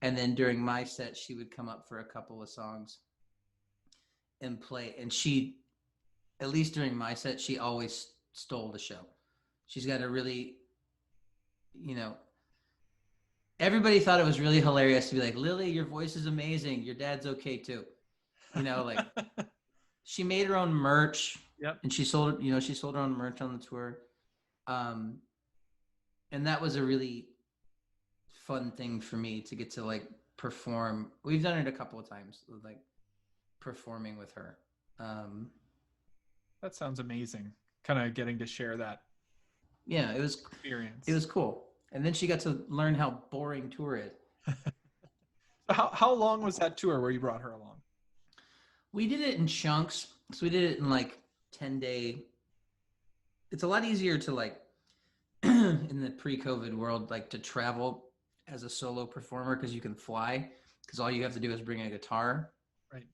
And then during my set, she would come up for a couple of songs and play. And she, at least during my set, she always stole the show. She's got a really, everybody thought it was really hilarious to be like, Lily, your voice is amazing. Your dad's okay too. You know, like she made her own merch. Yep. And she sold it, she sold her own merch on the tour. And that was a really fun thing for me to get to like perform. We've done it a couple of times, like performing with her. That sounds amazing. Kind of getting to share that Yeah, experience. it was cool. And then she got to learn how boring tour is. How long was that tour where you brought her along? We did it in chunks. So we did it in like 10-day. It's a lot easier to like in the pre-COVID world, like to travel as a solo performer because you can fly, because all you have to do is bring a guitar. Right.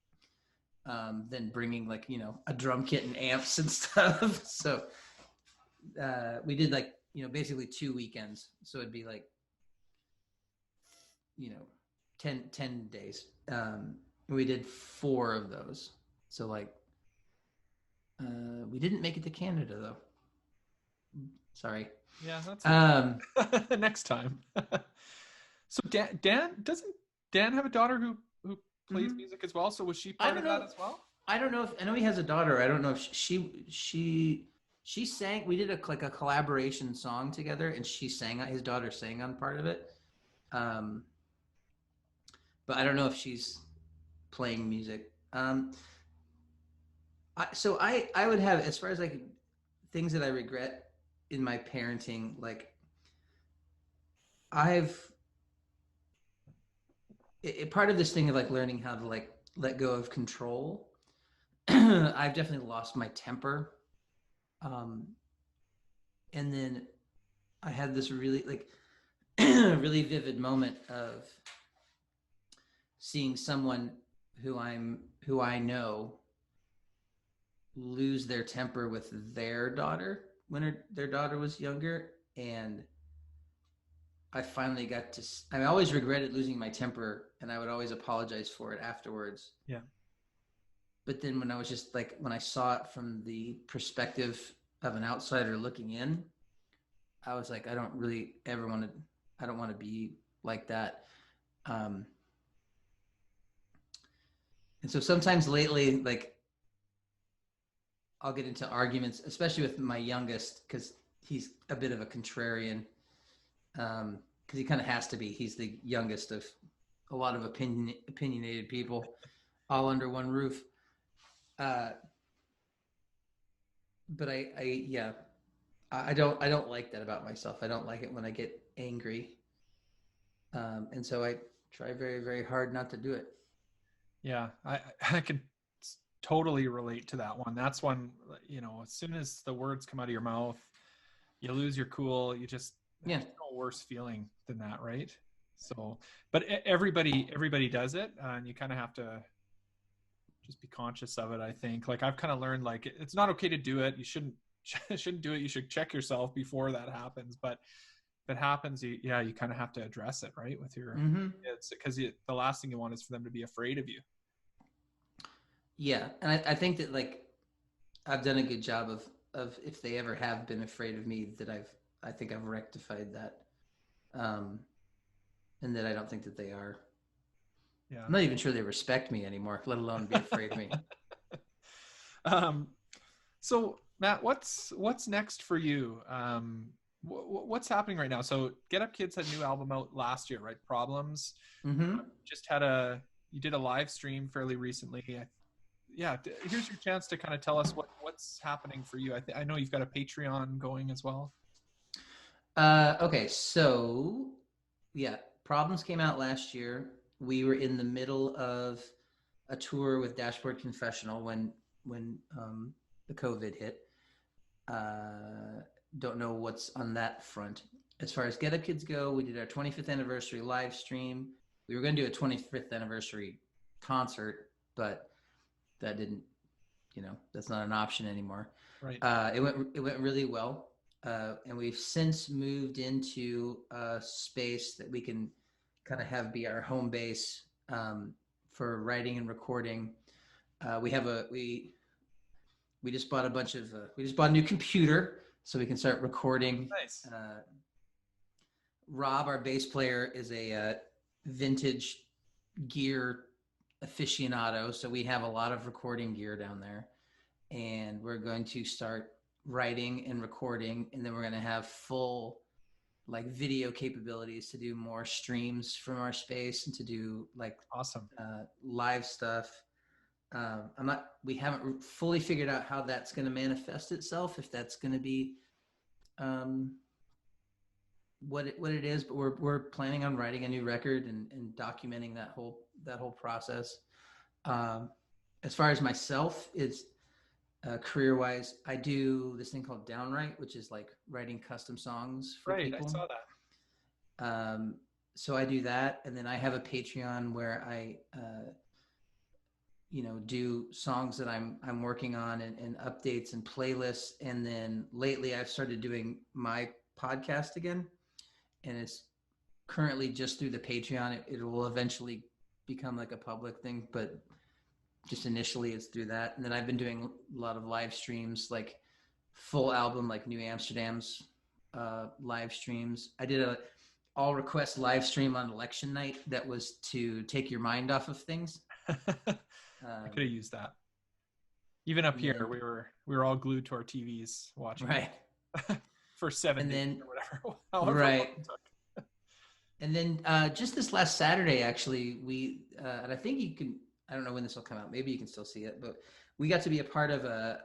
Than bringing like, a drum kit and amps and stuff. So we did like, basically 2 weekends. So it'd be like, 10 days. We did 4 of those. So like, we didn't make it to Canada though. Sorry. Yeah, that's okay. Next time. So doesn't Dan have a daughter who plays music as well? So was she part of that as well? I don't know I know he has a daughter. I don't know if she sang. We did a collaboration song together, and his daughter sang on part of it. But I don't know if she's playing music. I would have, as far as like things that I regret in my parenting, like part of this thing of like learning how to like let go of control. I've definitely lost my temper. And then I had this really like really vivid moment of seeing someone who I know lose their temper with their daughter when their daughter was younger. And I finally got to, I always regretted losing my temper, and I would always apologize for it afterwards. Yeah. But then when I was just like, when I saw it from the perspective of an outsider looking in, I was like, I don't want to be like that. And so sometimes lately, like I'll get into arguments, especially with my youngest, because he's a bit of a contrarian. Because he kind of has to be. He's the youngest of a lot of opinionated people, all under one roof. But I don't like that about myself. I don't like it when I get angry, and so I try very, very hard not to do it. Yeah, I can totally relate to that one. That's one, as soon as the words come out of your mouth, you lose your cool. You just, there's no worse feeling than that, right? So, but everybody does it, and you kind of have to just be conscious of it. I think, like, I've kind of learned, like, it's not okay to do it. You shouldn't do it. You should check yourself before that happens. But if it happens, you kind of have to address it, right, with your kids, because the last thing you want is for them to be afraid of you. Yeah, and I think that, like, I've done a good job of if they ever have been afraid of me, that I think I've rectified that, and that I don't think that they are. Yeah, I'm not even sure they respect me anymore, let alone be afraid of me. So Matt, what's next for you? What's happening right now? So Get Up Kids had a new album out last year, right? Problems. You did a live stream fairly recently. Here's your chance to kind of tell us what's happening for you. I know you've got a Patreon going as well. Okay, so Problems came out last year. We were in the middle of a tour with Dashboard Confessional when the COVID hit. Don't know what's on that front. As far as Get Up Kids go, we did our 25th anniversary live stream. We were going to do a 25th anniversary concert, but that didn't, that's not an option anymore. Right. It went really well. And we've since moved into a space that we can kind of have be our home base for writing and recording. We just bought we just bought a new computer so we can start recording. Nice. Rob, our bass player, is a vintage gear aficionado, so we have a lot of recording gear down there, and we're going to start writing and recording, and then we're going to have full like video capabilities to do more streams from our space and to do like Awesome. live stuff. We haven't fully figured out how that's going to manifest itself, if that's going to be what it is, but we're planning on writing a new record and documenting that whole process. As far as myself, it's career wise, I do this thing called Downright, which is like writing custom songs for Right, people. I saw that. So I do that, and then I have a Patreon where I do songs that I'm working on and updates and playlists. And then lately I've started doing my podcast again, and it's currently just through the Patreon. It will eventually become like a public thing, but just initially it's through that. And then I've been doing a lot of live streams, like full album, like New Amsterdams live streams. I did a all request live stream on election night that was to take your mind off of things. I could have used that. Even up here, we were all glued to our TVs watching right for 7 days or whatever. However right. long it took. And then just this last Saturday, actually, we and I think you can. I don't know when this will come out. Maybe you can still see it, but we got to be a part of a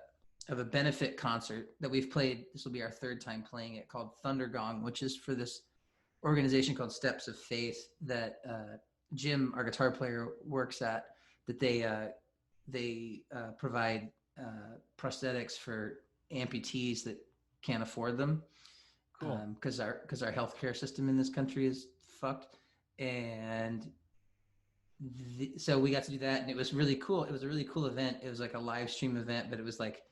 benefit concert that we've played. This will be our third time playing it, called Thunder Gong, which is for this organization called Steps of Faith that Jim, our guitar player, works at. That they provide prosthetics for amputees that can't afford them. Cool. Because our healthcare system in this country is fucked, and so we got to do that, and it was really cool. It was a really cool event. It was like a live stream event, but it was like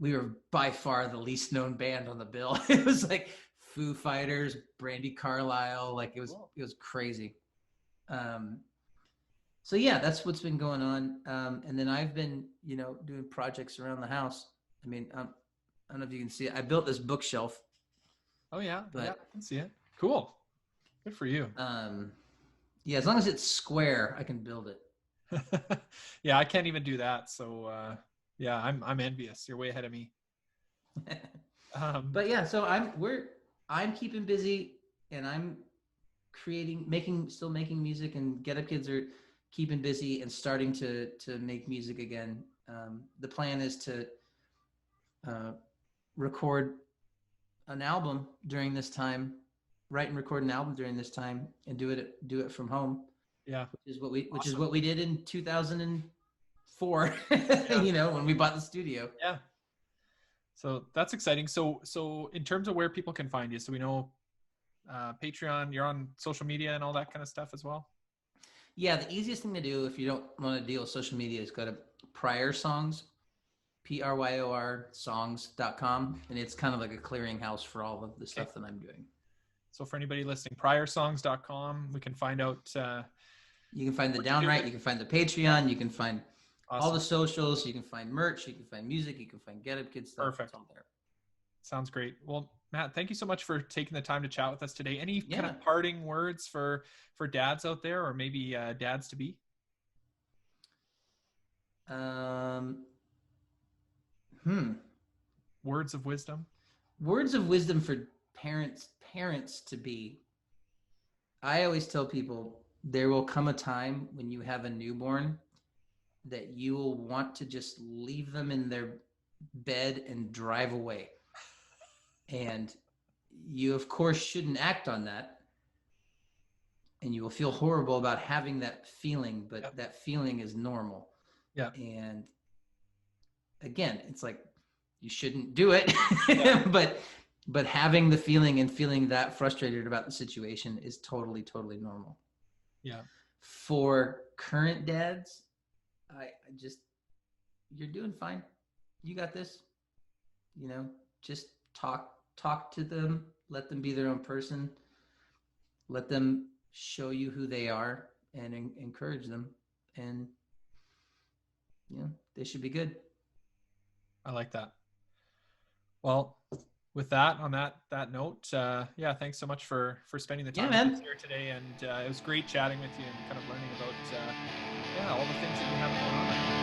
we were by far the least known band on the bill. It was like Foo Fighters, Brandy Carlisle, like it was crazy. So yeah, that's what's been going on. And then I've been, doing projects around the house. I mean, I don't know if you can see it. I built this bookshelf. Oh yeah, I can see it. Cool. Good for you. Yeah, as long as it's square, I can build it. Yeah, I can't even do that. So yeah, I'm envious. You're way ahead of me. But yeah, so I'm keeping busy, and I'm still making music, and Get Up Kids are keeping busy and starting to make music again. The plan is to record an album during this time, write and record an album during this time, and do it from home. Yeah, which is what we did in 2004. Yeah. When we bought the studio. Yeah. So that's exciting. So in terms of where people can find you, so we know Patreon, you're on social media and all that kind of stuff as well. Yeah, the easiest thing to do if you don't want to deal with social media is go to Pryor Songs, Pryor songs.com, and it's kind of like a clearinghouse for all of the stuff that I'm doing. So for anybody listening, pryorsongs.com, we can find out. You can find the Downright, you can find the Patreon, you can find all the socials, you can find merch, you can find music, you can find Get Up Kids stuff. Perfect. It's all there. Sounds great. Well, Matt, thank you so much for taking the time to chat with us today. Any kind of parting words for dads out there, or maybe dads to be? Words of wisdom. Words of wisdom for parents to be. I always tell people there will come a time when you have a newborn that you will want to just leave them in their bed and drive away. And you, of course, shouldn't act on that. And you will feel horrible about having that feeling, but that feeling is normal. Yeah. And again, it's like you shouldn't do it, but having the feeling and feeling that frustrated about the situation is totally, totally normal. Yeah. For current dads, I just, you're doing fine. You got this. Just talk to them, let them be their own person, let them show you who they are, and encourage them, and they should be good. I like that. Well, with that, on that note, yeah, thanks so much for spending the time Yeah, with man. us here today, and it was great chatting with you and kind of learning about all the things that you have going on.